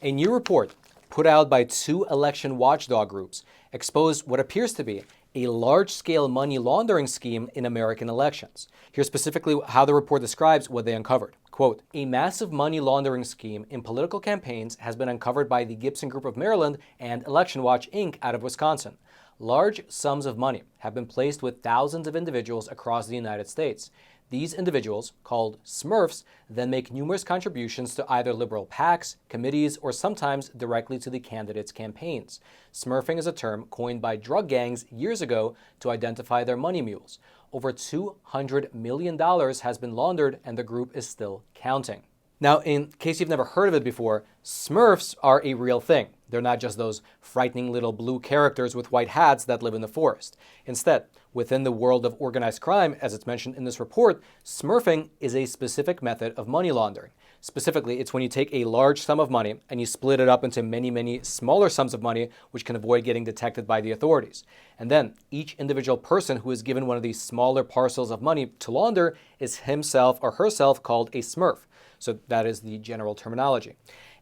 A new report put out by two election watchdog groups exposed what appears to be a large-scale money laundering scheme in American elections. Here's specifically how the report describes what they uncovered. Quote, a massive money laundering scheme in political campaigns has been uncovered by the Gibson Group of Maryland and Election Watch, Inc. out of Wisconsin. Large sums of money have been placed with thousands of individuals across the United States. These individuals, called Smurfs, then make numerous contributions to either liberal PACs, committees, or sometimes directly to the candidates' campaigns. Smurfing is a term coined by drug gangs years ago to identify their money mules. Over $200 million has been laundered, and the group is still counting. Now, in case you've never heard of it before, Smurfs are a real thing. They're not just those frightening little blue characters with white hats that live in the forest. Instead, within the world of organized crime, as it's mentioned in this report, smurfing is a specific method of money laundering. Specifically, it's when you take a large sum of money and you split it up into many smaller sums of money, which can avoid getting detected by the authorities. And then each individual person who is given one of these smaller parcels of money to launder is himself or herself called a smurf. So that is the general terminology.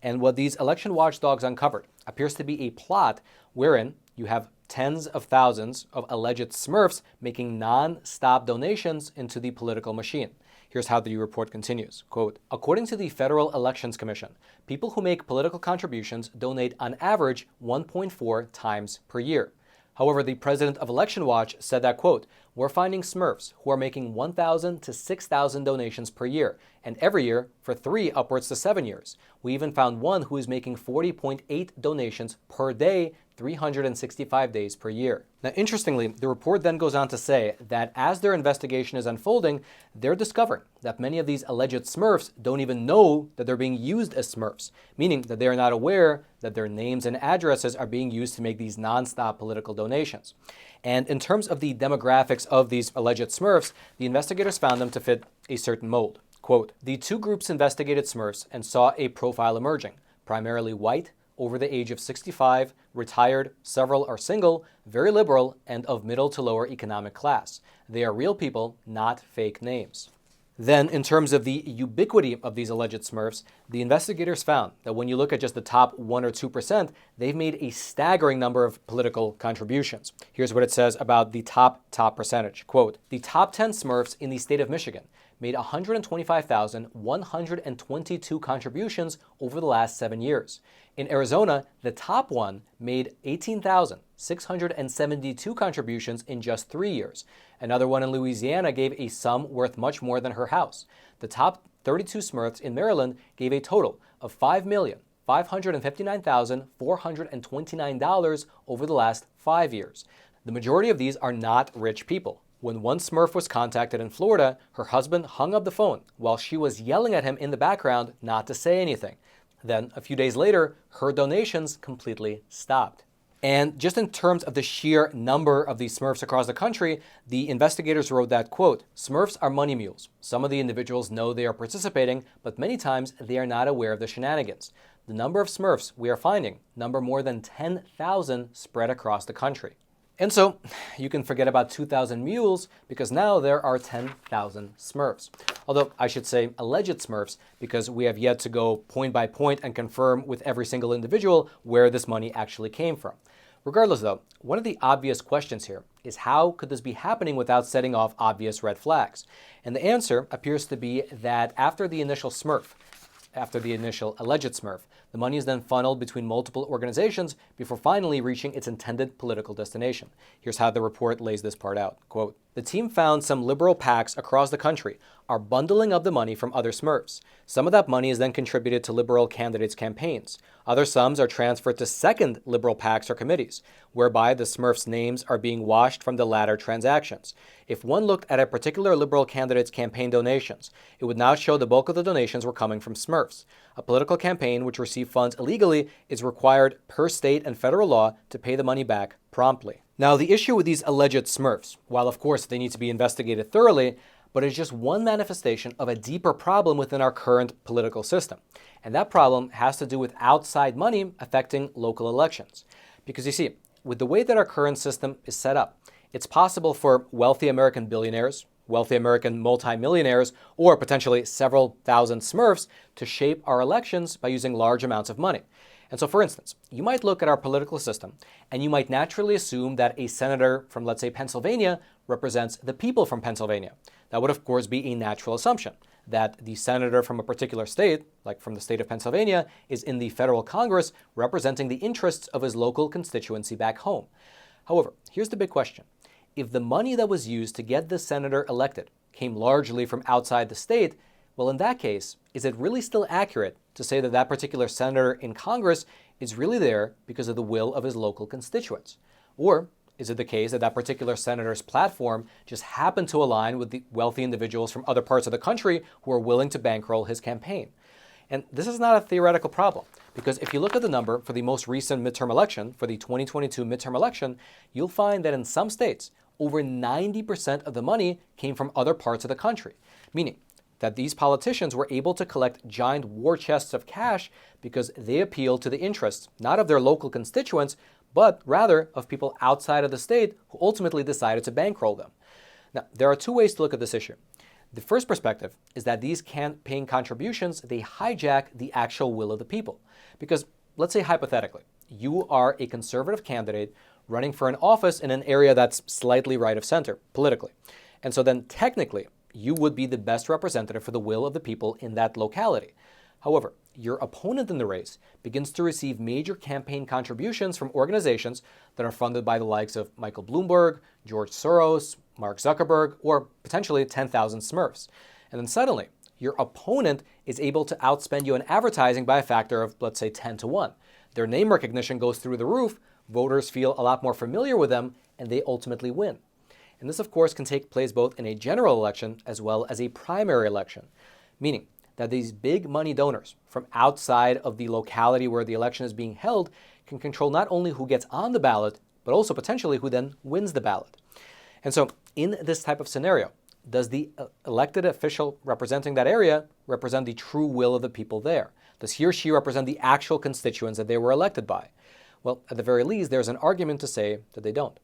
And what these election watchdogs uncovered appears to be a plot wherein you have tens of thousands of alleged Smurfs making non-stop donations into the political machine. Here's how the report continues. Quote, according to the Federal Elections Commission, people who make political contributions donate on average 1.4 times per year. However, the president of Election Watch said that, quote, we're finding Smurfs who are making 1,000 to 6,000 donations per year, and every year for 3 upwards to 7 years. We even found one who is making 40.8 donations per day, 365 days per year. Now, interestingly, the report then goes on to say that as their investigation is unfolding, they're discovering that many of these alleged Smurfs don't even know that they're being used as Smurfs, meaning that they are not aware that their names and addresses are being used to make these non-stop political donations. And in terms of the demographics of these alleged Smurfs, the investigators found them to fit a certain mold. Quote, the two groups investigated Smurfs and saw a profile emerging, primarily white, over the age of 65, retired, several are single, very liberal, and of middle to lower economic class. They are real people, not fake names. Then, in terms of the ubiquity of these alleged Smurfs, the investigators found that when you look at just the top 1 or 2%, they've made a staggering number of political contributions. Here's what it says about the top percentage. Quote, the top 10 Smurfs in the state of Michigan made 125,122 contributions over the last 7 years. In Arizona, the top one made 18,672 contributions in just 3 years. Another one in Louisiana gave a sum worth much more than her house. The top 32 Smurfs in Maryland gave a total of $5,559,429 over the last 5 years. The majority of these are not rich people. When one Smurf was contacted in Florida, her husband hung up the phone while she was yelling at him in the background not to say anything. Then, a few days later, her donations completely stopped. And just in terms of the sheer number of these Smurfs across the country, the investigators wrote that, quote, Smurfs are money mules. Some of the individuals know they are participating, but many times they are not aware of the shenanigans. The number of Smurfs we are finding number more than 10,000 spread across the country. And so, you can forget about 2,000 mules because now there are 10,000 Smurfs. Although, I should say alleged Smurfs because we have yet to go point by point and confirm with every single individual where this money actually came from. Regardless though, one of the obvious questions here is how could this be happening without setting off obvious red flags? And the answer appears to be that after the initial alleged Smurf, the money is then funneled between multiple organizations before finally reaching its intended political destination. Here's how the report lays this part out. Quote, the team found some liberal PACs across the country are bundling up the money from other Smurfs. Some of that money is then contributed to liberal candidates' campaigns. Other sums are transferred to second liberal PACs or committees, whereby the Smurfs' names are being washed from the latter transactions. If one looked at a particular liberal candidate's campaign donations, it would now show the bulk of the donations were coming from Smurfs. A political campaign which received funds illegally is required per state and federal law to pay the money back promptly. Now, the issue with these alleged Smurfs, while of course they need to be investigated thoroughly, but it's just one manifestation of a deeper problem within our current political system. And that problem has to do with outside money affecting local elections. Because you see, with the way that our current system is set up, it's possible for wealthy American billionaires, wealthy American multimillionaires, or potentially several thousand Smurfs to shape our elections by using large amounts of money. And so, for instance, you might look at our political system and you might naturally assume that a senator from, let's say, Pennsylvania represents the people from Pennsylvania. That would, of course, be a natural assumption, that the senator from a particular state, like from the state of Pennsylvania, is in the federal Congress representing the interests of his local constituency back home. However, here's the big question. If the money that was used to get the senator elected came largely from outside the state, well, in that case, is it really still accurate to say that that particular senator in Congress is really there because of the will of his local constituents? Or is it the case that that particular senator's platform just happened to align with the wealthy individuals from other parts of the country who are willing to bankroll his campaign? And this is not a theoretical problem, because if you look at the number for the most recent midterm election, for the 2022 midterm election, you'll find that in some states, over 90% of the money came from other parts of the country, meaning that these politicians were able to collect giant war chests of cash because they appealed to the interests, not of their local constituents, but rather of people outside of the state who ultimately decided to bankroll them. Now, there are two ways to look at this issue. The first perspective is that these campaign contributions, they hijack the actual will of the people. Because let's say hypothetically, you are a conservative candidate running for an office in an area that's slightly right of center politically. And so then technically, you would be the best representative for the will of the people in that locality. However, your opponent in the race begins to receive major campaign contributions from organizations that are funded by the likes of Michael Bloomberg, George Soros, Mark Zuckerberg, or potentially 10,000 Smurfs. And then suddenly, your opponent is able to outspend you in advertising by a factor of, let's say, 10 to 1. Their name recognition goes through the roof, voters feel a lot more familiar with them, and they ultimately win. And this, of course, can take place both in a general election as well as a primary election, meaning that these big money donors from outside of the locality where the election is being held can control not only who gets on the ballot, but also potentially who then wins the ballot. And so in this type of scenario, does the elected official representing that area represent the true will of the people there? Does he or she represent the actual constituents that they were elected by? Well, at the very least, there's an argument to say that they don't.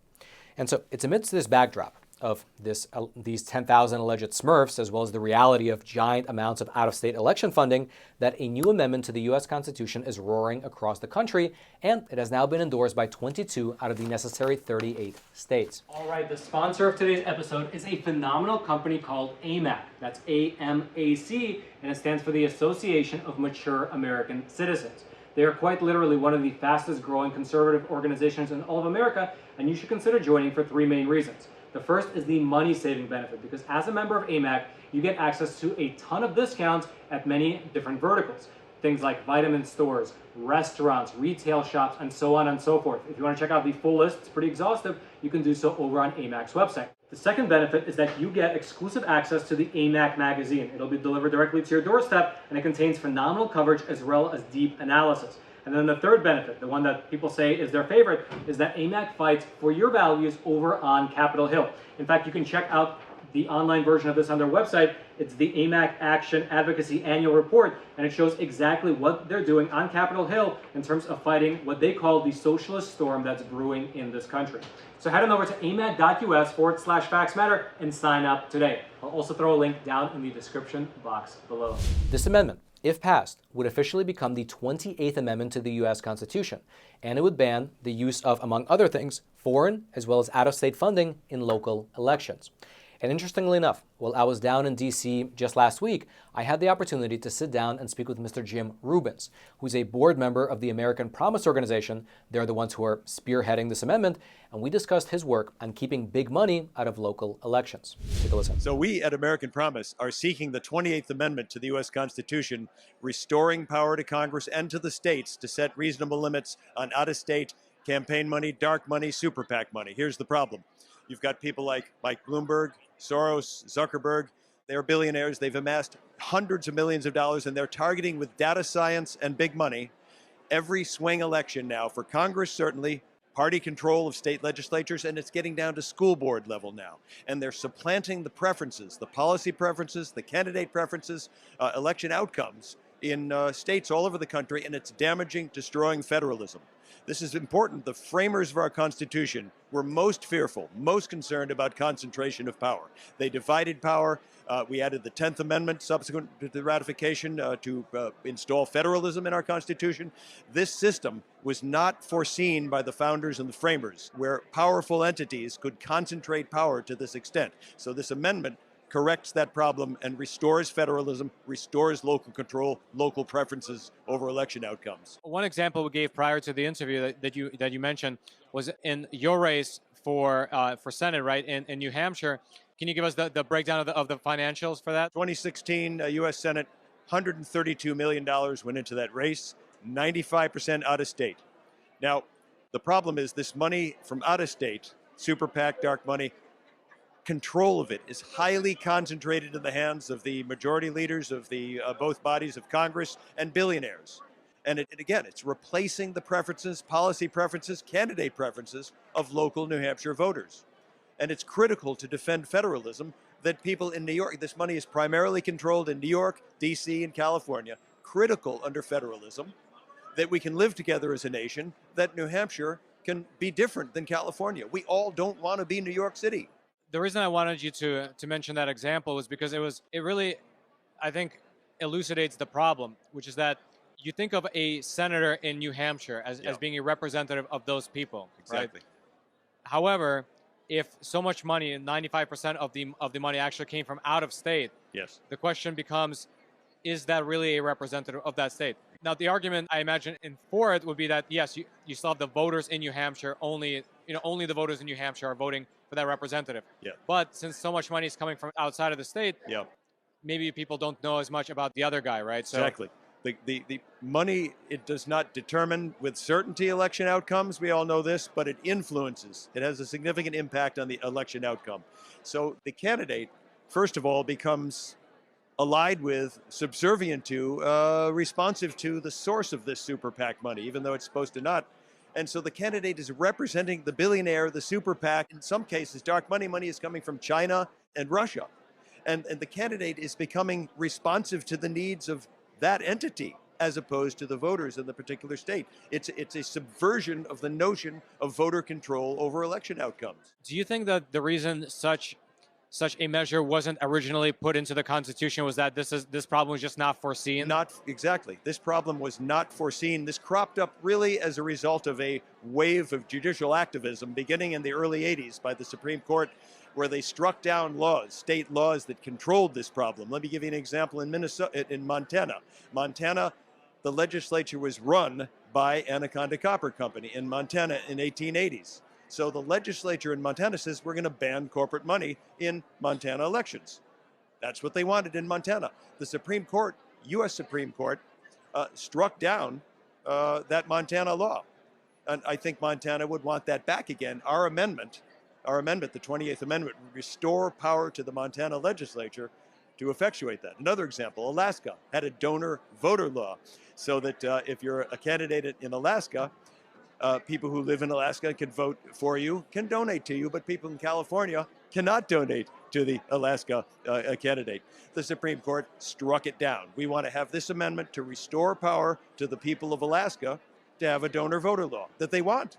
And so it's amidst this backdrop of these 10,000 alleged Smurfs, as well as the reality of giant amounts of out-of-state election funding, that a new amendment to the U.S. Constitution is roaring across the country, and it has now been endorsed by 22 out of the necessary 38 states. All right, the sponsor of today's episode is a phenomenal company called AMAC. That's A-M-A-C, and it stands for the Association of Mature American Citizens. They are quite literally one of the fastest growing conservative organizations in all of America, and you should consider joining for three main reasons. The first is the money-saving benefit, because as a member of AMAC, you get access to a ton of discounts at many different verticals. Things like vitamin stores, restaurants, retail shops, and so on and so forth. If you want to check out the full list, it's pretty exhaustive, you can do so over on AMAC's website. The second benefit is that you get exclusive access to the AMAC magazine. It'll be delivered directly to your doorstep, and it contains phenomenal coverage as well as deep analysis. And then the third benefit, the one that people say is their favorite, is that AMAC fights for your values over on Capitol Hill. In fact, you can check out the online version of this on their website. It's the AMAC Action Advocacy Annual Report, and it shows exactly what they're doing on Capitol Hill in terms of fighting what they call the socialist storm that's brewing in this country. So head on over to amac.us/factsmatter and sign up today. I'll also throw a link down in the description box below. This amendment, if passed, would officially become the 28th Amendment to the U.S. Constitution, and it would ban the use of, among other things, foreign as well as out-of-state funding in local elections. And interestingly enough, while I was down in D.C. just last week, I had the opportunity to sit down and speak with Mr. Jim Rubens, who's a board member of the American Promise Organization. They're the ones who are spearheading this amendment, and we discussed his work on keeping big money out of local elections. Take a listen. So we at American Promise are seeking the 28th Amendment to the U.S. Constitution, restoring power to Congress and to the states to set reasonable limits on out-of-state campaign money, dark money, super PAC money. Here's the problem. You've got people like Mike Bloomberg, Soros, Zuckerberg. They're billionaires. They've amassed hundreds of millions of dollars, and they're targeting with data science and big money every swing election now for Congress, certainly, party control of state legislatures, and it's getting down to school board level now. And they're supplanting the preferences, the policy preferences, the candidate preferences, election outcomes in states all over the country, and it's damaging, destroying federalism. This is important. The framers of our Constitution were most fearful, most concerned about concentration of power. They divided power. We added the 10th Amendment subsequent to the ratification to install federalism in our Constitution. This system was not foreseen by the founders and the framers, where powerful entities could concentrate power to this extent. So this amendment corrects that problem and restores federalism, restores local control, local preferences over election outcomes. One example we gave prior to the interview that you mentioned was in your race for Senate, right, in New Hampshire. Can you give us the breakdown of the financials for that? 2016 U.S. Senate, $132 million went into that race, 95% out of state. Now, the problem is this money from out of state, super PAC, dark money, control of it is highly concentrated in the hands of the majority leaders of the both bodies of Congress and billionaires. And again, it's replacing the preferences, policy preferences, candidate preferences of local New Hampshire voters. And it's critical to defend federalism that people in New York, this money is primarily controlled in New York, D.C., and California, critical under federalism, that we can live together as a nation, that New Hampshire can be different than California. We all don't want to be New York City. The reason I wanted you to mention that example was because it really, I think, elucidates the problem, which is that you think of a senator in New Hampshire as being a representative of those people. Exactly. Right? However, if so much money, 95% of the money actually came from out of state, yes, the question becomes, is that really a representative of that state? Now, the argument I imagine for it would be that yes, you still have the voters in New Hampshire. Only the voters in New Hampshire are voting for that representative. Yeah. But since so much money is coming from outside of the state, maybe people don't know as much about the other guy, right? So, exactly. The money, it does not determine with certainty election outcomes. We all know this, but it influences. It has a significant impact on the election outcome. So the candidate, first of all, becomes allied with, subservient to, responsive to the source of this super PAC money, even though it's supposed to not. And so the candidate is representing the billionaire, the super PAC. In some cases, dark money is coming from China and Russia. And the candidate is becoming responsive to the needs of that entity as opposed to the voters in the particular state. It's a subversion of the notion of voter control over election outcomes. Do you think that the reason such a measure wasn't originally put into the Constitution was that this problem was just not foreseen? Not exactly. This problem was not foreseen. This cropped up really as a result of a wave of judicial activism beginning in the early 80s by the Supreme Court, where they struck down laws, state laws that controlled this problem. Let me give you an example in Montana. Montana, the legislature was run by Anaconda Copper Company in Montana in 1880s. So the legislature in Montana says we're going to ban corporate money in Montana elections. That's what they wanted in Montana. The Supreme Court, U.S. Supreme Court, struck down that Montana law. And I think Montana would want that back again. Our amendment, the 28th Amendment, would restore power to the Montana legislature to effectuate that. Another example, Alaska had a donor voter law so that if you're a candidate in Alaska, people who live in Alaska can vote for you, can donate to you, but people in California cannot donate to the Alaska candidate. The Supreme Court struck it down. We want to have this amendment to restore power to the people of Alaska to have a donor voter law that they want.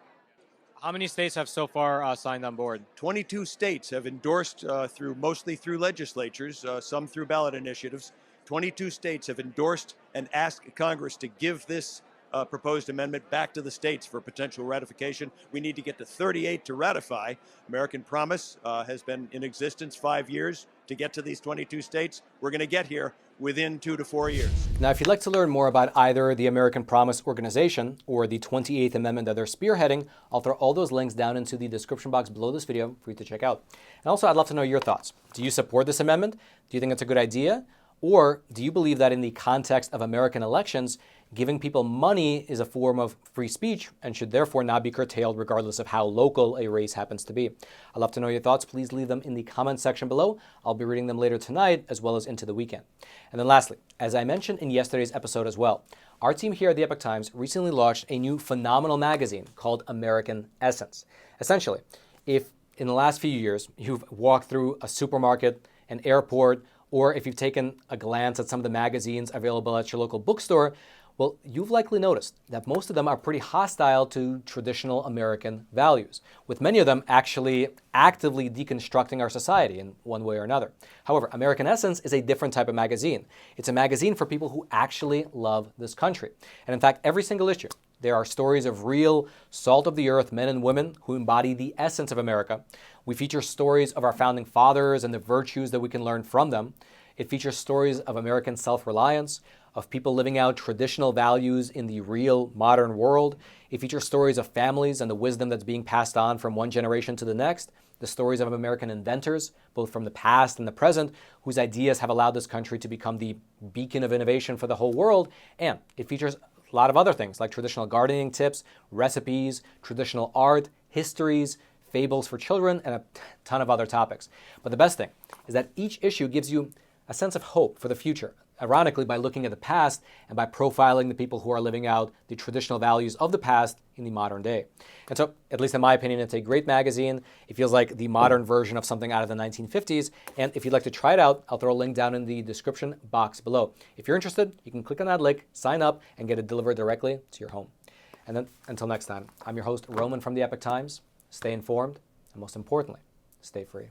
How many states have so far signed on board? 22 states have endorsed mostly through legislatures, some through ballot initiatives. 22 states have endorsed and asked Congress to give this proposed amendment back to the states for potential ratification. We need to get to 38 to ratify. American Promise has been in existence 5 years. To get to these 22 states, we're going to get here within 2 to 4 years. Now, if you'd like to learn more about either the American Promise organization or the 28th Amendment that they're spearheading, I'll throw all those links down into the description box below this video for you to check out. And also, I'd love to know your thoughts. Do you support this amendment? Do you think it's a good idea? Or do you believe that in the context of American elections, giving people money is a form of free speech and should therefore not be curtailed regardless of how local a race happens to be? I'd love to know your thoughts. Please leave them in the comment section below. I'll be reading them later tonight as well as into the weekend. And then lastly, as I mentioned in yesterday's episode as well, our team here at the Epoch Times recently launched a new phenomenal magazine called American Essence. Essentially, if in the last few years you've walked through a supermarket, an airport, Or if you've taken a glance at some of the magazines available at your local bookstore, well, you've likely noticed that most of them are pretty hostile to traditional American values, with many of them actually actively deconstructing our society in one way or another. However, American Essence is a different type of magazine. It's a magazine for people who actually love this country. And in fact, every single issue, there are stories of real salt of the earth men and women who embody the essence of America. We feature stories of our founding fathers and the virtues that we can learn from them. It features stories of American self-reliance, of people living out traditional values in the real modern world. It features stories of families and the wisdom that's being passed on from one generation to the next. The stories of American inventors, both from the past and the present, whose ideas have allowed this country to become the beacon of innovation for the whole world. And it features a lot of other things like traditional gardening tips, recipes, traditional art, histories, fables for children, and a ton of other topics. But the best thing is that each issue gives you a sense of hope for the future, ironically by looking at the past and by profiling the people who are living out the traditional values of the past in the modern day. And so, at least in my opinion, it's a great magazine. It feels like the modern version of something out of the 1950s. And if you'd like to try it out, I'll throw a link down in the description box below. If you're interested, you can click on that link, sign up, and get it delivered directly to your home. And then, until next time, I'm your host, Roman from the Epoch Times. Stay informed, and most importantly, stay free.